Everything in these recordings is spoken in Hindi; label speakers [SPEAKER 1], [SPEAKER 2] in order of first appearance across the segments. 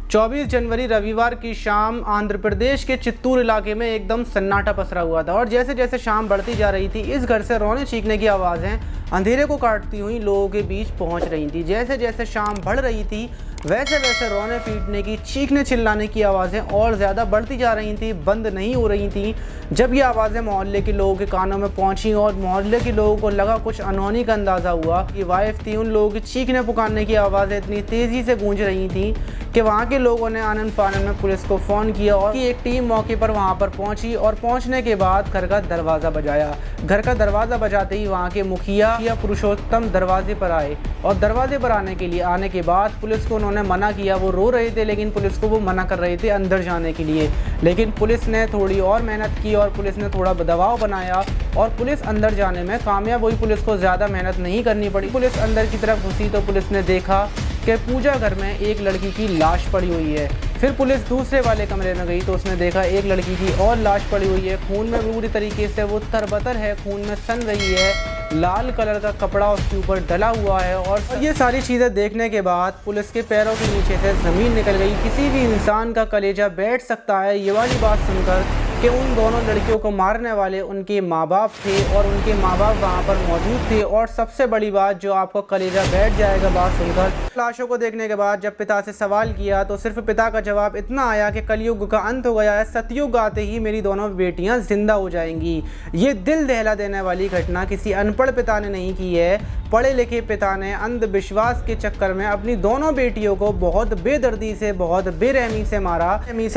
[SPEAKER 1] 24 जनवरी रविवार की शाम आंध्र प्रदेश के चित्तूर इलाके में एकदम सन्नाटा पसरा हुआ था और जैसे जैसे शाम बढ़ती जा रही थी इस घर से रोने चीखने की आवाज़ें अंधेरे को काटती हुई लोगों के बीच पहुंच रही थी। जैसे जैसे शाम बढ़ रही थी वैसे वैसे रोने पीटने की चीखने चिल्लाने की आवाज़ें और ज़्यादा बढ़ती जा रही थी, बंद नहीं हो रही थी। जब ये आवाज़ें मोहल्ले के लोगों के कानों में पहुंची और मोहल्ले के लोगों को लगा कुछ अनहोनी का अंदाज़ा हुआ कि वाइफ थी, उन लोगों की चीखने पुकारने की आवाज़ें इतनी तेज़ी से गूंज रही थी कि वहाँ के लोगों ने आनन फानन में पुलिस को फ़ोन किया और एक टीम मौके पर वहाँ पर पहुँची और पहुँचने के बाद घर का दरवाज़ा बजाया। घर का दरवाज़ा बजाते ही वहाँ के मुखिया पुरुषोत्तम दरवाजे पर आए और दरवाजे पर आने के बाद पुलिस को उन्होंने मना किया। वो रो रहे थे लेकिन पुलिस को वो मना कर रहे थे अंदर जाने के लिए, लेकिन पुलिस ने थोड़ी और मेहनत की और पुलिस ने थोड़ा दबाव बनाया और पुलिस अंदर जाने में कामयाब हुई। पुलिस को ज़्यादा मेहनत नहीं करनी पड़ी। पुलिस अंदर की तरफ घुसी तो पुलिस ने देखा कि पूजा घर में एक लड़की की लाश पड़ी हुई है। फिर पुलिस दूसरे वाले कमरे में गई तो उसने देखा एक लड़की की और लाश पड़ी हुई है, खून में पूरी तरीके से वो तरबतर है, खून में सन रही है, लाल कलर का कपड़ा उसके ऊपर डला हुआ है। और ये सारी चीज़ें देखने के बाद पुलिस के पैरों के नीचे से ज़मीन निकल गई। किसी भी इंसान का कलेजा बैठ सकता है ये वाली बात सुनकर कि उन दोनों लड़कियों को मारने वाले उनके माँ बाप थे और उनके माँ बाप वहाँ पर मौजूद थे। और सबसे बड़ी बात जो आपको कलेजा बैठ जाएगा बात सुनकर, लाशों को देखने के बाद जब पिता से सवाल किया तो सिर्फ पिता का जवाब इतना आया कि कलयुग का अंत हो गया है, सतयुग आते ही मेरी दोनों बेटियां जिंदा हो जाएंगी। ये दिल दहला देने वाली घटना किसी अनपढ़ पिता ने नहीं की है, पढ़े लिखे पिता ने अंधविश्वास के चक्कर में अपनी दोनों बेटियों को बहुत बेदर्दी से, बहुत बेरहमी से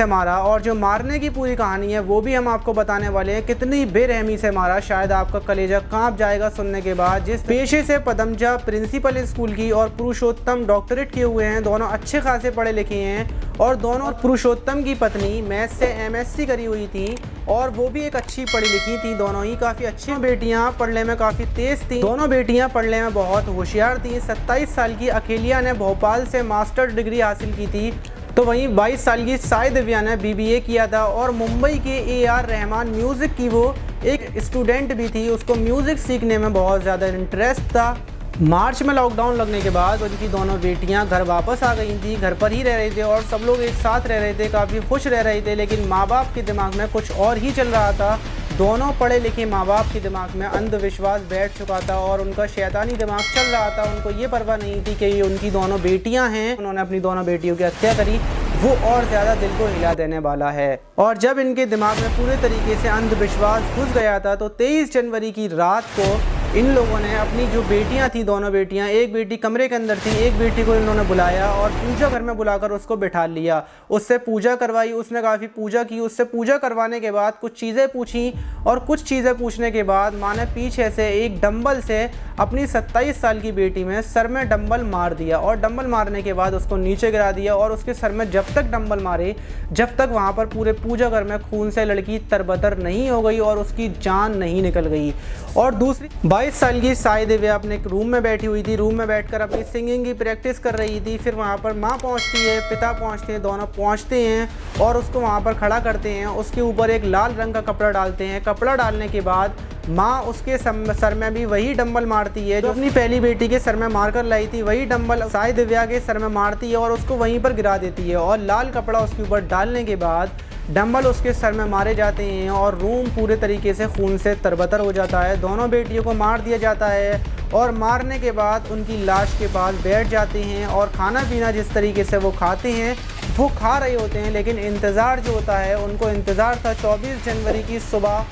[SPEAKER 1] मारा। और जो मारने की पूरी कहानी है वो भी हम आपको बताने वाले हैं, कितनी बेरहमी से मारा। शायद आपका कलेजा कांप जाएगा सुनने के बाद। जिस पेशे से पदमजा प्रिंसिपल स्कूल की और पुरुषोत्तम डॉक्टरेट किए हुए हैं, दोनों अच्छे खासे पढ़े लिखे हैं और दोनों पुरुषोत्तम की पत्नी मैथ से MSc करी हुई थी और वो भी एक अच्छी पढ़ी लिखी थी। दोनों ही काफ़ी अच्छी बेटियां पढ़ने में काफ़ी तेज़ थी, दोनों बेटियां पढ़ने में बहुत होशियार थी। 27 साल की अकेलिया ने भोपाल से मास्टर डिग्री हासिल की थी तो वहीं 22 साल की साई दिव्या ने BBA किया था और मुंबई के AR रहमान म्यूज़िक की वो एक स्टूडेंट भी थी। उसको म्यूज़िक सीखने में बहुत ज़्यादा इंटरेस्ट था। मार्च में लॉकडाउन लगने के बाद उनकी दोनों बेटियां घर वापस आ गई थी, घर पर ही रह रहे थे और सब लोग एक साथ रह रहे थे, काफ़ी खुश रह रहे थे। लेकिन माँ बाप के दिमाग में कुछ और ही चल रहा था। दोनों पढ़े लिखे माँ बाप के दिमाग में अंधविश्वास बैठ चुका था और उनका शैतानी दिमाग चल रहा था। उनको ये परवाह नहीं थी कि ये उनकी दोनों बेटियां हैं, उन्होंने अपनी दोनों बेटियों की हत्या करी, वो और ज़्यादा दिल को हिला देने वाला है। और जब इनके दिमाग में पूरे तरीके से अंधविश्वास घुस गया था तो 23 जनवरी की रात को इन लोगों ने अपनी जो बेटियां थी, दोनों बेटियां, एक बेटी कमरे के अंदर थी, एक बेटी को इन्होंने बुलाया और पूजा घर में बुलाकर उसको बिठा लिया, उससे पूजा करवाई। उसने काफ़ी पूजा की। उससे पूजा करवाने के बाद कुछ चीज़ें पूछी और कुछ चीज़ें पूछने के बाद माँ ने पीछे से एक डंबल से अपनी 27 साल की बेटी में सर में डंबल मार दिया और डंबल मारने के बाद उसको नीचे गिरा दिया और उसके सर में जब तक डंबल मारे जब तक वहाँ पर पूरे पूजा घर में खून से लड़की तरबतर नहीं हो गई और उसकी जान नहीं निकल गई। और दूसरी 22 साल की साई दिव्या अपने एक रूम में बैठी हुई थी, रूम में बैठकर अपनी सिंगिंग की प्रैक्टिस कर रही थी। फिर वहाँ पर माँ पहुँचती है, पिता पहुँचते हैं, दोनों पहुँचते हैं और उसको वहाँ पर खड़ा करते हैं। उसके ऊपर एक लाल रंग का कपड़ा डालते हैं। कपड़ा डालने के बाद माँ उसके सर में भी वही डंबल मारती है जो अपनी पहली बेटी के सर में मारकर लाई थी, वही डंबल साई दिव्या के सर में मारती है और उसको वहीं पर गिरा देती है। और लाल कपड़ा उसके ऊपर डालने के बाद डंबल उसके सर में मारे जाते हैं और रूम पूरे तरीके से खून से तरबतर हो जाता है। दोनों बेटियों को मार दिया जाता है और मारने के बाद उनकी लाश के पास बैठ जाते हैं और खाना पीना जिस तरीके से वो खाते हैं वो खा रहे होते हैं। लेकिन इंतज़ार जो होता है, उनको इंतज़ार था 24 जनवरी की सुबह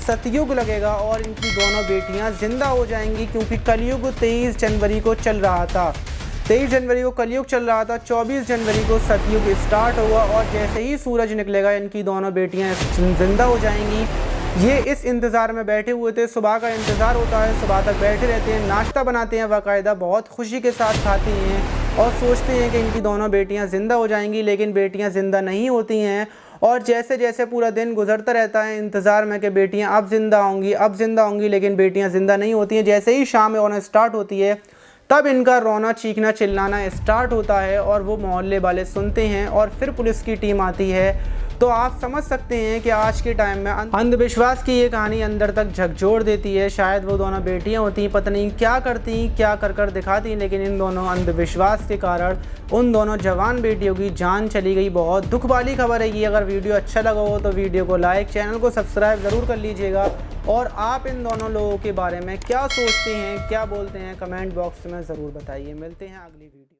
[SPEAKER 1] सतयुग लगेगा और इनकी दोनों बेटियां जिंदा हो जाएंगी, क्योंकि कलयुग 23 जनवरी को चल रहा था। 23 जनवरी को कलयुग चल रहा था, 24 जनवरी को सतयुग स्टार्ट हुआ और जैसे ही सूरज निकलेगा इनकी दोनों बेटियां जिंदा हो जाएंगी। ये इस इंतज़ार में बैठे हुए थे। सुबह का इंतज़ार होता है, सुबह तक बैठे रहते हैं, नाश्ता बनाते हैं बाकायदा, बहुत खुशी के साथ खाते हैं और सोचते हैं कि इनकी दोनों बेटियां ज़िंदा हो जाएंगी। लेकिन बेटियां ज़िंदा नहीं होती हैं और जैसे जैसे पूरा दिन गुजरता रहता है इंतज़ार में कि बेटियां अब ज़िंदा होंगी, अब ज़िंदा होंगी, लेकिन बेटियां ज़िंदा नहीं होती हैं। जैसे ही शाम होना स्टार्ट होती है तब इनका रोना चीखना चिल्लाना स्टार्ट होता है और वो मोहल्ले वाले सुनते हैं और फिर पुलिस की टीम आती है। तो आप समझ सकते हैं कि आज के टाइम में अंधविश्वास की ये कहानी अंदर तक झकझोर देती है। शायद वो दोनों बेटियां होती हैं, पता नहीं क्या करती, क्या कर दिखाती, लेकिन इन दोनों अंधविश्वास के कारण उन दोनों जवान बेटियों की जान चली गई। बहुत दुख वाली खबर है ये। अगर वीडियो अच्छा लगा हो तो वीडियो को लाइक, चैनल को सब्सक्राइब ज़रूर कर लीजिएगा। और आप इन दोनों लोगों के बारे में क्या सोचते हैं, क्या बोलते हैं, कमेंट बॉक्स में ज़रूर बताइए। मिलते हैं अगली वीडियो।